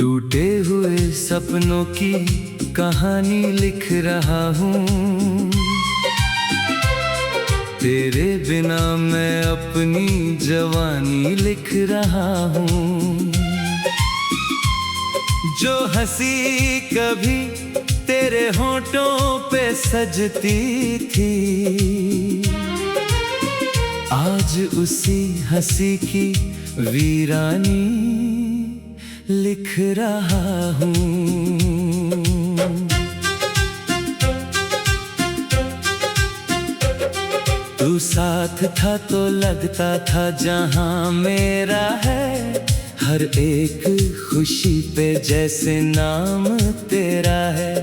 टूटे हुए सपनों की कहानी लिख रहा हूँ। तेरे बिना मैं अपनी जवानी लिख रहा हूँ। जो हंसी कभी तेरे होठों पे सजती थी, आज उसी हंसी की वीरानी लिख रहा हूँ। तू साथ था तो लगता था जहां मेरा है, हर एक खुशी पे जैसे नाम तेरा है।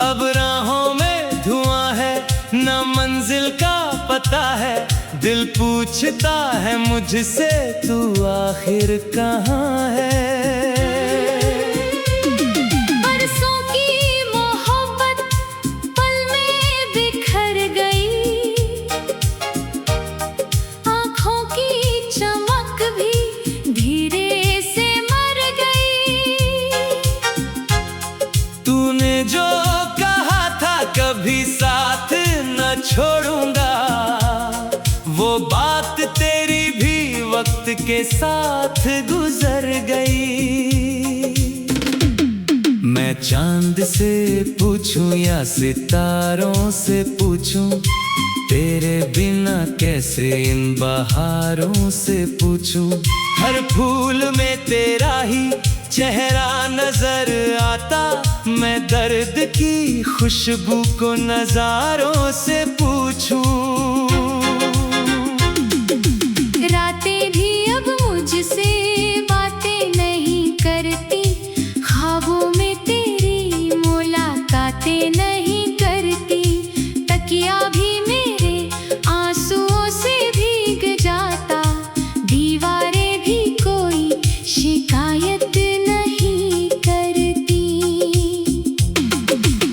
अब राहों में धुआं है, ना मंजिल का पता है। दिल पूछता है मुझसे तू आखिर कहाँ है। बरसों की मोहब्बत पल में बिखर गई, आँखों की चमक भी धीरे से मर गई। तूने जो कहा था कभी साथ न छोड़ूंगा, वो बात तेरी भी वक्त के साथ गुजर गई। मैं चांद से पूछूं या सितारों से पूछूं, तेरे बिना कैसे इन बहारों से पूछूं। हर फूल में तेरा ही चेहरा नजर आता, मैं दर्द की खुशबू को नजारों से पूछूं। रातें भी अब मुझसे बातें नहीं करती, ख्वाबों में तेरी मुलाकातें नहीं करती। तकिया भी मेरे आंसुओं से भीग जाता, दीवारें भी कोई शिकायत नहीं करती।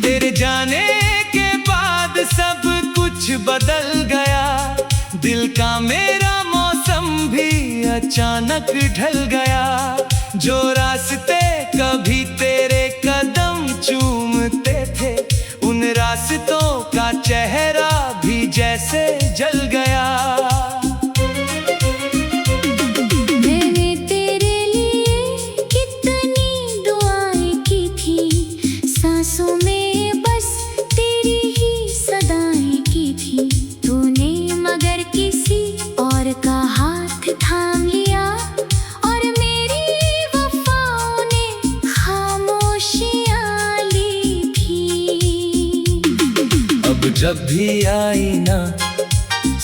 तेरे जाने के बाद सब कुछ बदल गया, दिल का मेरा मौसम भी अचानक ढल गया। जो रास्ते कभी तेरे कदम चूमते थे, उन रास्तों का चेहरा भी जैसे जल गया। मैंने तेरे लिए कितनी दुआएं की थी, सांसों में बस तेरी ही सदाएं की थी। तूने मगर किसी और का हाथ थाम लिया, और मेरी वफाओं ने खामोशियां ली थी। अब जब भी आईना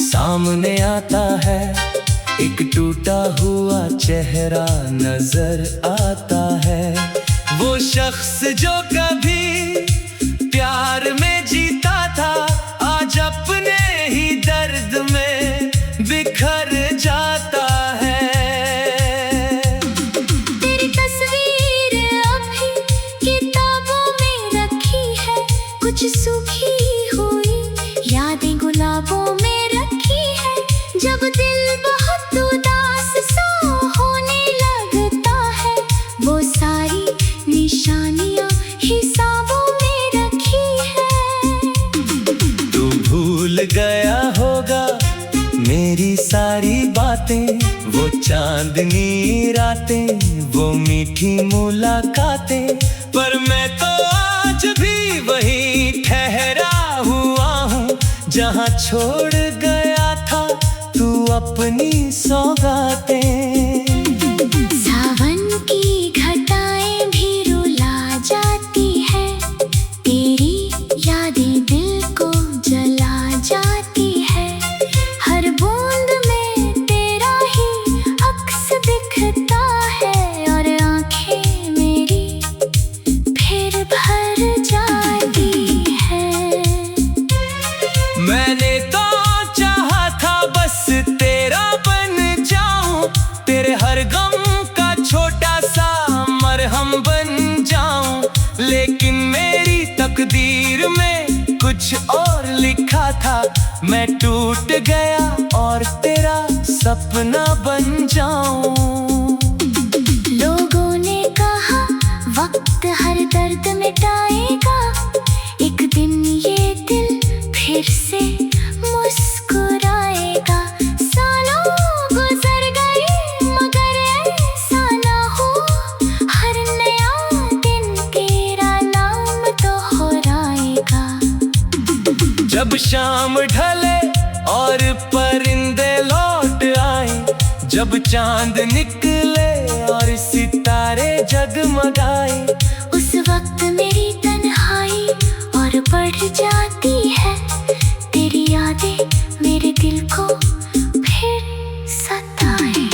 सामने आता है, एक टूटा हुआ चेहरा नजर आता है। वो शख्स जो कभी प्यार में जीता था, आज अपने ही दर्द में बिखर जाता है। तेरी तस्वीर अभी किताबों में रखी है, कुछ सूखी हुई यादें गुलाबों में रखी है। जब दिल बहुत उदास सा होने लगता है, वो सारी निशानियां हिसाबों में रखी है। तू भूल गया होगा मेरी सारी बातें, वो चांदनी रातें, वो मीठी मुलाकातें। पर मैं तो आज भी वहीं ठहरा हुआ हूँ, जहाँ छोड़ गया था तू अपनी सौगातें। सावन की घटाएं भी रुला जाती है, तेरी यादें दिल को जला जाती है। हर बूंद में तेरा ही अक्स दिखता है, और आंखें मेरी फिर भर जाती है। मैंने तो चाहा था बस तेरा बन जाऊं, तेरे हर गम का छोटा सा मरहम बन जाऊं। लेकिन मेरी तकदीर में कुछ और लिखा था, मैं टूट गया और तेरा सपना बन जाऊं। लोगों ने कहा जब शाम ढले और परिंदे लौट आए, जब चांद निकले और सितारे जगमगाए, उस वक्त मेरी तन्हाई और बढ़ जाती है। तेरी यादें मेरे दिल को फिर सताए।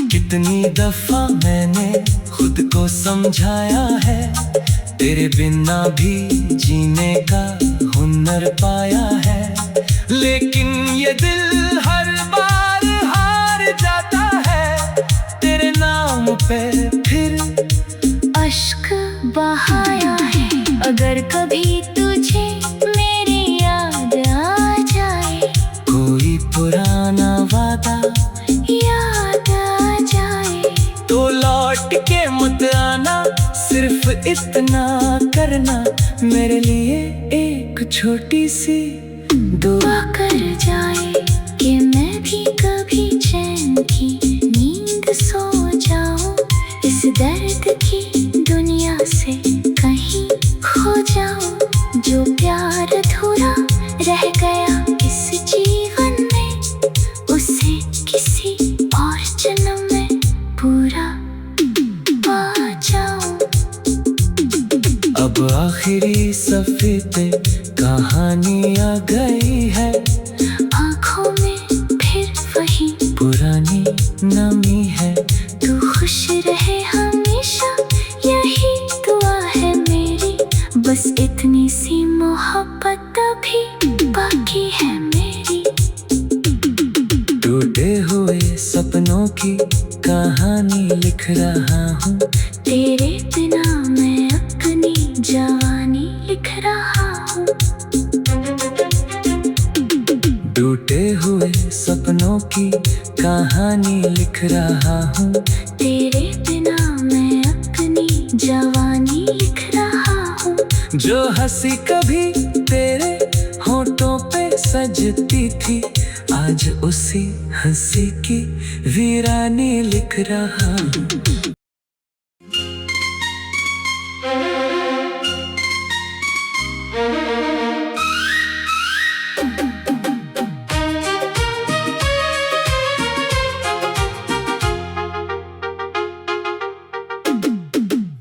कितनी दफा मैंने खुद को समझाया है, तेरे बिना भी जीने का हुनर पाया है, लेकिन ये दिल हर बार हार जाता है। तेरे नाम पे फिर अश्क बहाया है। अगर कभी तुझे मेरी याद आ जाए, कोई पुराना वादा याद आ जाए, तो लौट के मत आना, सिर्फ इतना करना, मेरे लिए एक छोटी सी दुआ कर जाए कि मैं भी कभी चैन की नींद सो जाऊं, इस दर्द की दुनिया से कहीं खो जाऊं। जो प्यार अधूरा रह गया इस जीवन में, उसे किसी और जन्म में पूरा पा जाऊं। अब आखिरी सफ़े पे कहानी आ गई है, आँखों में फिर वही पुरानी नमी है। तू खुश रहे हमेशा, यही दुआ है मेरी, बस इतनी सी मोहब्बत अभी बाकी है मेरी। टूटे हुए सपनों की कहानी लिख रहा हूँ, तेरे बिना मैं अपनी जवानी लिख रहा हूँ। टूटे हुए सपनों की कहानी लिख रहा हूँ, तेरे बिना मैं अपनी जवानी लिख रहा हूँ। जो हंसी कभी तेरे होठों पे सजती थी, आज उसी हंसी की वीरानी लिख रहा हूँ।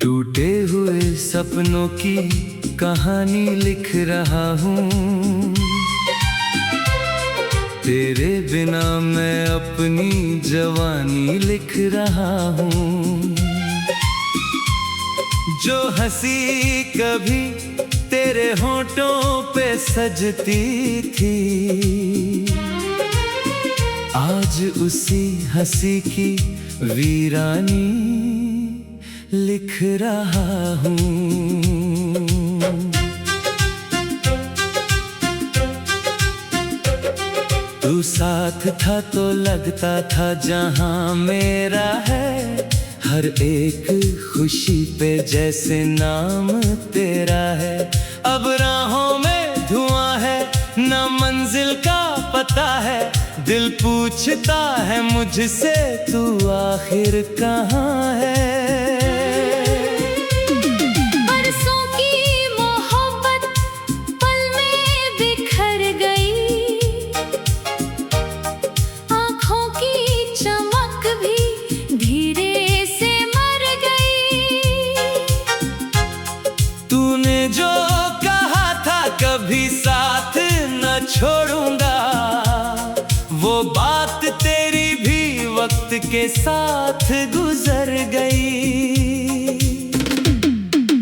टूटे हुए सपनों की कहानी लिख रहा हूँ, तेरे बिना मैं अपनी जवानी लिख रहा हूँ। जो हंसी कभी तेरे होठों पे सजती थी, आज उसी हंसी की वीरानी लिख रहा हूँ। तू साथ था तो लगता था जहां मेरा है, हर एक खुशी पे जैसे नाम तेरा है। अब राहों में धुआं है, ना मंजिल का पता है, दिल पूछता है मुझसे तू आखिर कहाँ है। बरसों की मोहब्बत पल में बिखर गई, आँखों की चमक भी धीरे से मर गई। तूने जो कहा था कभी साथ न छोड़ूंगा, वो बात तेरी भी वक्त के साथ गुजर गई।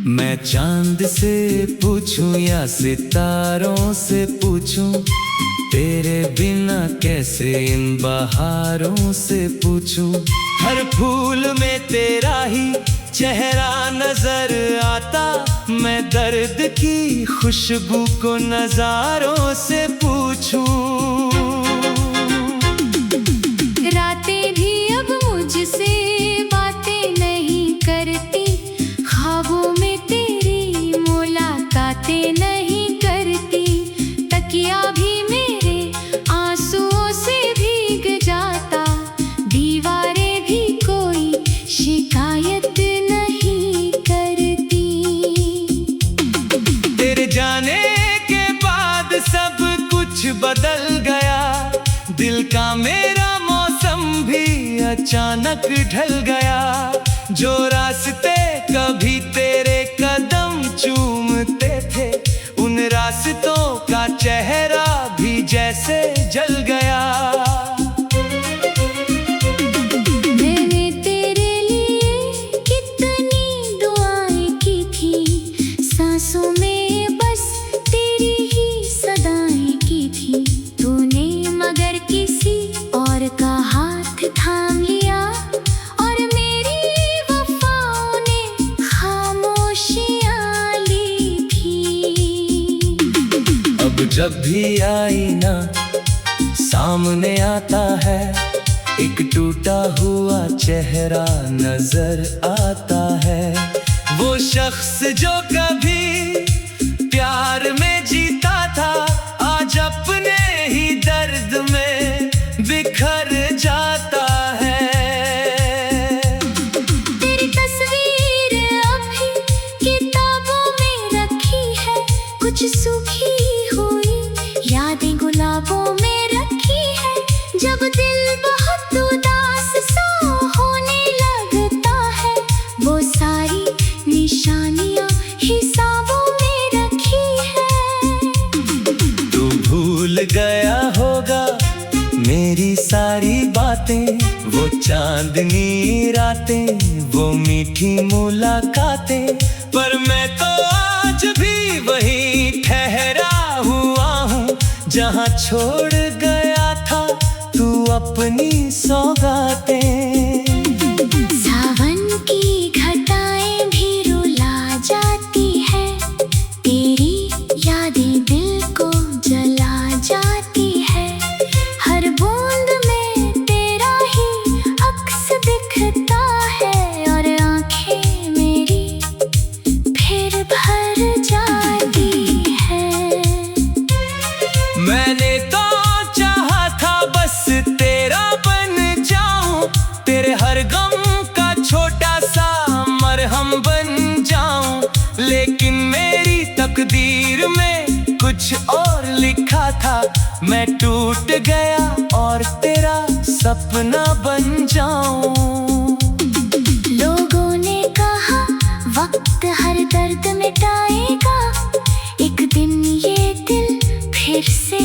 मैं चांद से पूछूं या सितारों से पूछूं, तेरे बिना कैसे इन बहारों से पूछूं। हर फूल में तेरा ही चेहरा नजर आता, मैं दर्द की खुशबू को नजारों से पूछूं। रातें भी अब मुझसे बातें नहीं करती, ख्वाबों में तेरी मुलाकातें नहीं करती। तकिया भी मेरे आंसुओं से भीग जाता, दीवारें भी कोई शिकायत नहीं करती। तेरे जाने के बाद सब बदल गया, दिल का मेरा मौसम भी अचानक ढल गया। जो रास्ते कभी तेरे कदम चूमते थे, उन रास्तों का चेहरा भी जैसे जल गया। जब भी आईना सामने आता है, एक टूटा हुआ चेहरा नजर आता है। वो शख्स जो कभी प्यार में जीता था, आज अपने ही दर्द में बिखर जाता है। तेरी तस्वीर अभी किताबों में रखी है, कुछ सूखी यादें गुलाबों में रखी है। जब दिल बहुत उदास सा होने लगता है, वो सारी निशानियां हिसाबों में रखी है। तू भूल गया होगा मेरी सारी बातें, वो चांदनी रातें, वो मीठी मुलाकातें, पर मैं तो आज भी वही ठहरा हुआ हूँ, जहाँ छोड़ गया था तू अपनी सौगातें। सावन की घटाएं भी रुला जाती है, तेरी यादें दिल को जला जाती है। हर बूंद में तेरा ही अक्स दिखता है, और आंखें मेरी फिर भर जाती है। मैंने तो चाहा था बस तेरा बन जाऊं, तेरे हर गम का छोटा सा मरहम बन जाऊं, लेकिन मेरी तकदीर में कुछ और लिखा था। मैं टूट गया और तेरा सपना बन जाऊं। लोगों ने कहा वक्त हर दर्द मिटाएगा, एक दिन ये दिल फिर से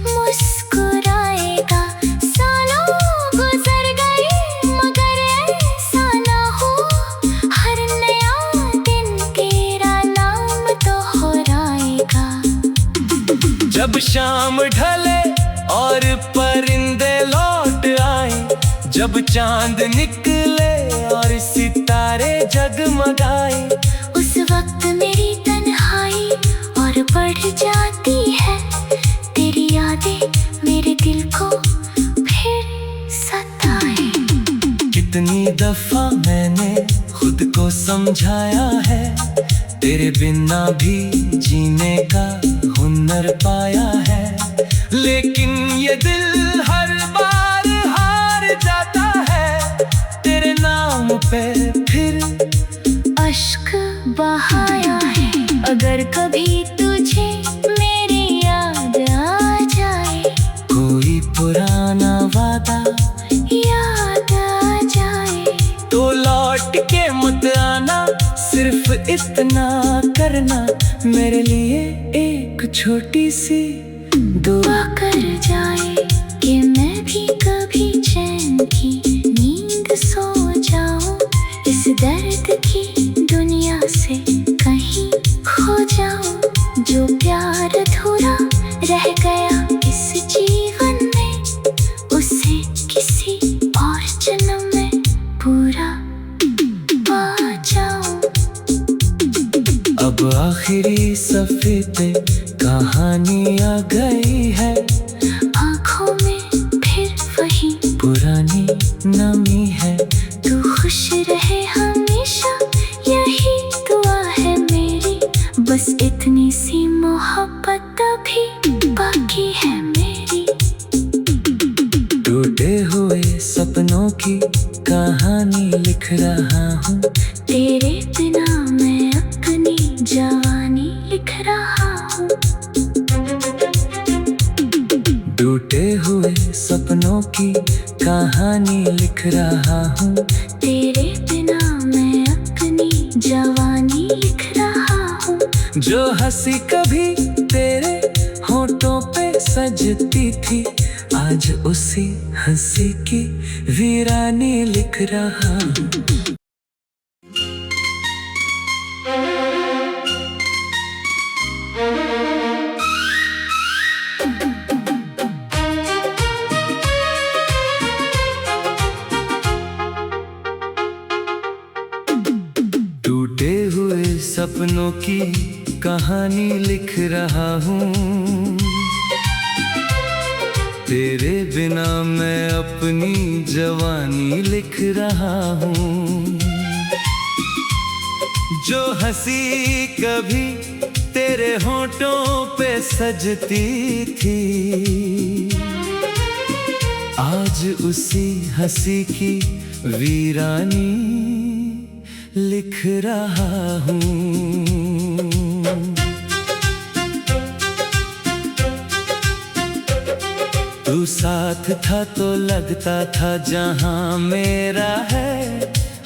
मुस्कुराएगा। सालों गुजर गए मगर ऐसा ना हो, हर नया दिन तेरा नाम दोहराएगा। जब शाम ढले और परिंदे लौट आए, जब चांद निकले और सितारे जगमगाए, उस वक्त मेरी तन्हाई और बढ़ जाती है। तेरी यादें मेरे दिल को फिर सताए। कितनी दफा मैंने खुद को समझाया है, तेरे बिना भी जीने का हुनर पाया है, लेकिन ये दिल हर बार हार जाता है। तेरे नाम पे फिर अश्क बहाया है, अगर कभी तुझे मेरी याद आ जाए, कोई पुराना वादा याद आ जाए, तो लौट के मत आना, सिर्फ इतना करना, मेरे लिए एक छोटी सी दुआ कर जाए, कि मैं भी कभी चैन की नींद सो जाऊं, इस दर्द की दुनिया से कहीं खो जाऊं। जो प्यार अधूरा रह गया इस जीवन में, उसे किसी और जन्म में पूरा पा जाऊं। अब आखिरी सफ़े पे कहानी आ गई है, आँखों में फिर वही पुरानी नमी है। तू खुश रहे हमेशा, यही दुआ है मेरी, बस इतनी सी मोहब्बत अभी बाकी है मेरी। टूटे हुए सपनों की कहानी लिख रहा हूँ, तेरे बिना मैं अपनी जवानी लिख रहा हूँ। की कहानी लिख रहा हूँ। तेरे बिना मैं अपनी जवानी लिख रहा हूँ। जो हंसी कभी तेरे होठों पे सजती थी, आज उसी हंसी की वीरानी लिख रहा हूँ। टूटे हुए सपनों की कहानी लिख रहा हूँ। तेरे बिना मैं अपनी जवानी लिख रहा हूँ। जो हंसी कभी तेरे होठों पे सजती थी, आज उसी हंसी की वीरानी लिख रहा हूँ। तू साथ था तो लगता था जहां मेरा है,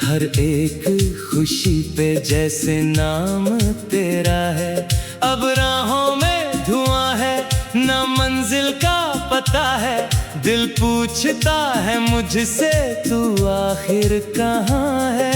हर एक खुशी पे जैसे नाम तेरा है। अब राहों में धुआं है, ना मंजिल का पता है, दिल पूछता है मुझसे तू आखिर कहाँ है।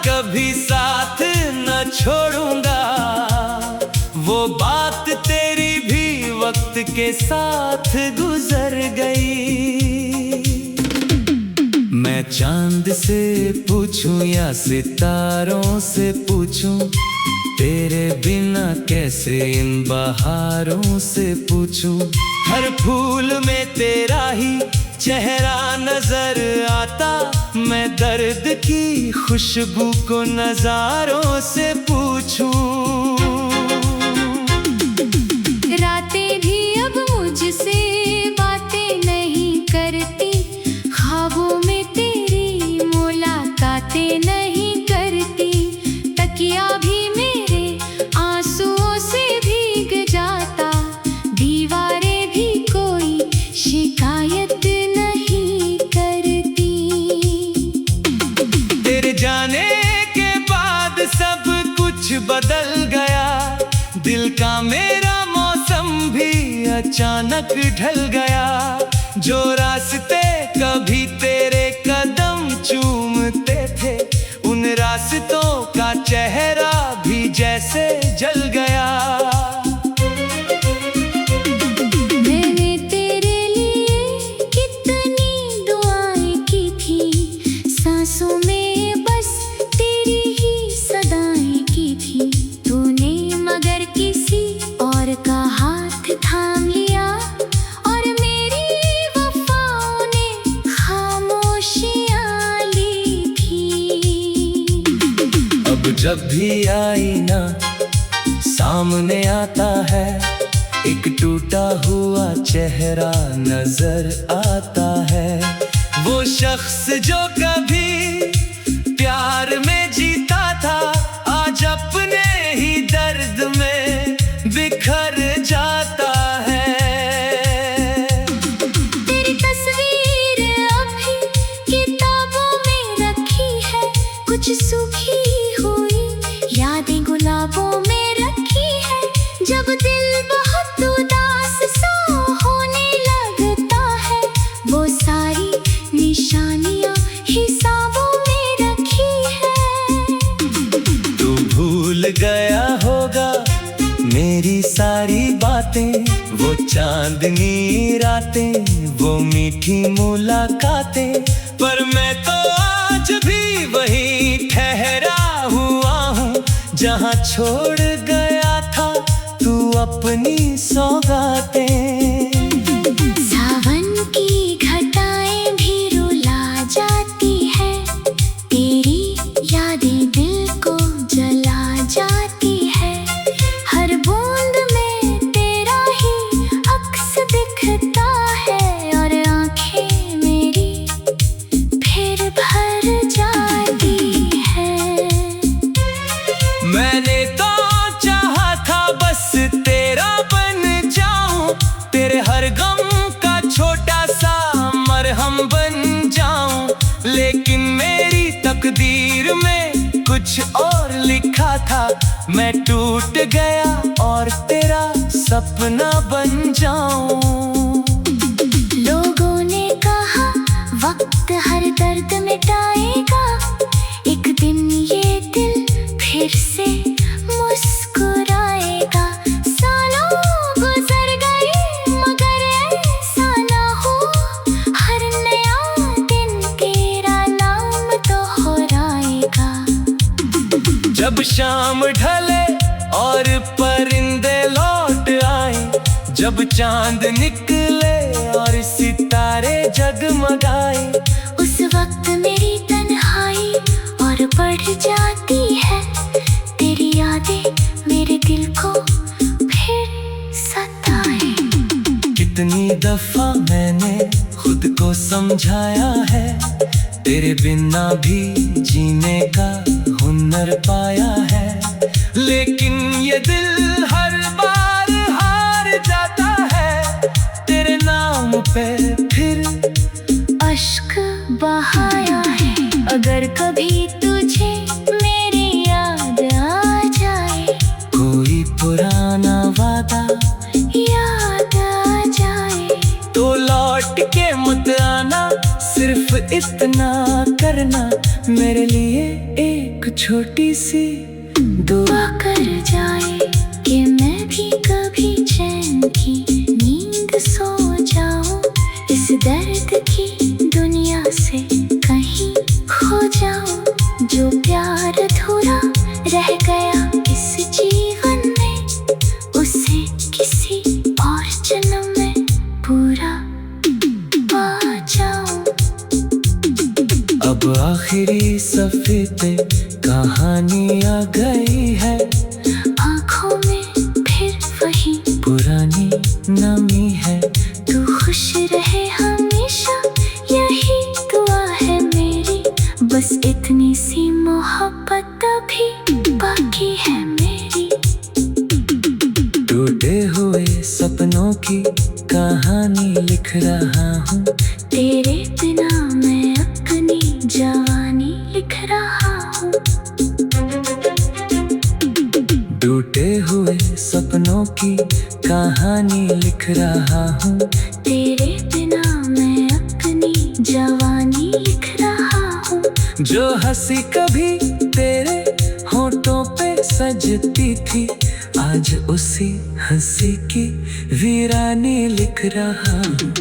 कभी साथ न छोड़ूंगा, वो बात तेरी भी वक्त के साथ गुजर गई। मैं चांद से पूछूं या सितारों से पूछूं, तेरे बिना कैसे इन बहारों से पूछूं। हर फूल में तेरा ही चेहरा नजर आता, मैं दर्द की खुशबू को नजारों से पूछूं। रातें भी अब मुझसे बातें नहीं करती, ख्वाबों में तेरी मुलाकातें नहीं करती। तकिया भी मेरे आंसुओं से भीग जाता, दीवारें भी कोई शिकायत नहीं करती। तेरे जाने के बाद सब कुछ बदल गया, दिल का मेरा मौसम भी अचानक ढल गया। जो रास्ते कभी तेरे कदम चूमते थे, उन रास्तों का चेहरा भी जैसे जल गया। मैंने तेरे लिए कितनी दुआएं की थी, सांसों में बस तेरी ही सदाएं की थी। तूने मगर किसी और का हाथ थाम लिया, और मेरी वफाओं ने खामोशियां ली थी। अब जब भी आईना सामने आता है, एक टूटा हुआ चेहरा नजर आता है। वो शख्स जो कभी प्यार में जीता था, आज अपने ही दर्द में बिखर जाता है। तेरी तस्वीर अभी किताबों में रखी है, कुछ सूखी हुई यादें गुलाबों में रखी है। जब दिल बहुत उदास सा होने लगता है, वो सारी निशानियां हिसाबों में रखी है। तू भूल गया होगा मेरी सारी बातें, वो चांदनी रातें, वो मीठी मुलाकातें। पर मैं तो आज भी वहीं ठहरा हुआ हूँ, जहाँ छोड़ गया था तू अपनी सौगातें। सावन की घटाएं भी रुला जाती है, तेरी यादें दिल को जला जाती है। हर बूंद में हम बन जाऊं, लेकिन मेरी तकदीर में कुछ और लिखा था। मैं टूट गया और तेरा सपना बन जाऊं। लोगों ने कहा वक्त हर दर्द मिटाएगा, एक दिन ये दिल फिर से मुस्कुराएगा। सालों गुजर गए मगर ऐसा ना हो, हर नया दिन तेरा नाम दोहराएगा। जब शाम ढले और परिंदे लौट आए, जब चांद निकले और सितारे जगमगाए, उस वक्त मेरी तन्हाई और बढ़ जाती है। तेरी यादें मेरे दिल को फिर सताए। कितनी दफा मैंने खुद को समझाया है, तेरे बिना भी जीने का हुनर पाया है, लेकिन ये दिल हर बार हार जाता है। तेरे नाम पे फिर अश्क बहाया है। अगर कभी तुझे मेरी याद आ जाए, कोई पुराना वादा याद आ जाए, तो लौट के मत आना। सिर्फ इतना करना, मेरे लिए एक छोटी सी दुआ कर जाए कि मैं भी कभी चैन की नींद सो जाऊं, इस दर्द की दुनिया से कहीं खो जाऊं। जो प्यार अधूरा रह गया इस जीवन में, उसे किसी और जन्म में पूरा पा जाऊं। अब आखिरी सफ़े पे कहानी आ गई है, आँखों में फिर वही पुरानी नमी है। तू खुश रहे हमेशा, यही दुआ है मेरी। बस इतनी सी मोहब्बत अभी बाकी है मेरी। टूटे हुए सपनों की कहानी लिख रहा हूँ, तेरे बिना मैं अपनी जवानी लिख रहा हूँ। टूटे हुए सपनों की कहानी लिख रहा हूँ, तेरे बिना मैं अपनी जवानी लिख रहा हूँ। जो हंसी कभी तेरे होठों पे सजती थी, आज उसी हंसी की वीरानी लिख रहा हूँ।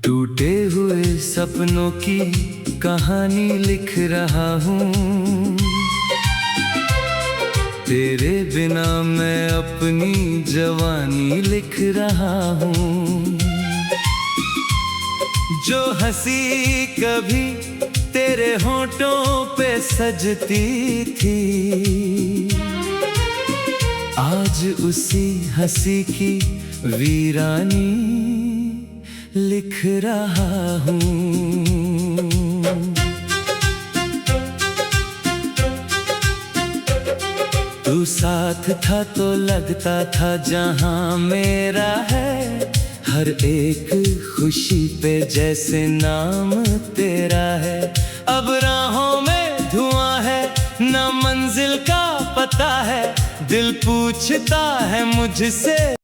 टूटे हुए सपनों की कहानी लिख रहा हूँ, तेरे बिना मैं अपनी जवानी लिख रहा हूँ। जो हंसी कभी तेरे होठों पे सजती थी, आज उसी हंसी की वीरानी लिख रहा हूँ। तू साथ था तो लगता था जहां मेरा है, हर एक खुशी पे जैसे नाम तेरा है। अब राहों में धुआं है, ना मंजिल का पता है, दिल पूछता है मुझसे